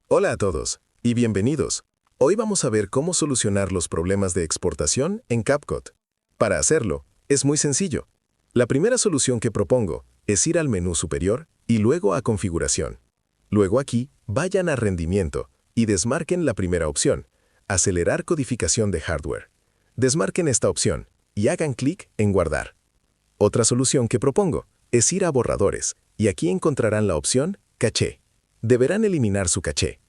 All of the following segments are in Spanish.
Hola a todos y bienvenidos. Hoy vamos a ver cómo solucionar los problemas de exportación en CapCut. Para hacerlo, es muy sencillo. La primera solución que propongo es ir al menú superior y luego a Configuración. Luego aquí, vayan a Rendimiento y desmarquen la primera opción, Acelerar codificación de hardware. Desmarquen esta opción y hagan clic en Guardar. Otra solución que propongo es ir a Borradores y aquí encontrarán la opción Caché. Deberán eliminar su caché.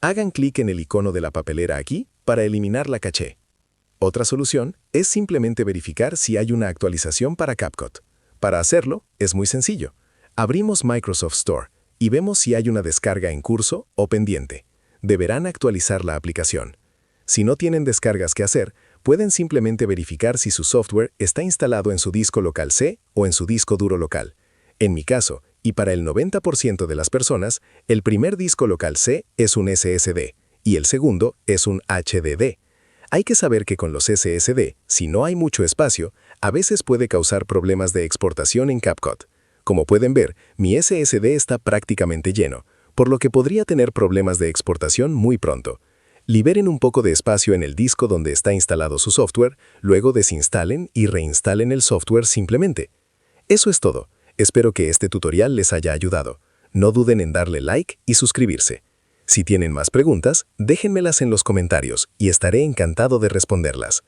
Hagan clic en el icono de la papelera aquí para eliminar la caché. Otra solución es simplemente verificar si hay una actualización para CapCut. Para hacerlo, es muy sencillo. Abrimos Microsoft Store y vemos si hay una descarga en curso o pendiente. Deberán actualizar la aplicación. Si no tienen descargas que hacer, pueden simplemente verificar si su software está instalado en su disco local C o en su disco duro local. En mi caso, y para el 90% de las personas, el primer disco local C es un SSD y el segundo es un HDD. Hay que saber que con los SSD, si no hay mucho espacio, a veces puede causar problemas de exportación en CapCut. Como pueden ver, mi SSD está prácticamente lleno, por lo que podría tener problemas de exportación muy pronto. Liberen un poco de espacio en el disco donde está instalado su software, luego desinstalen y reinstalen el software simplemente. Eso es todo. Espero que este tutorial les haya ayudado. No duden en darle like y suscribirse. Si tienen más preguntas, déjenmelas en los comentarios y estaré encantado de responderlas.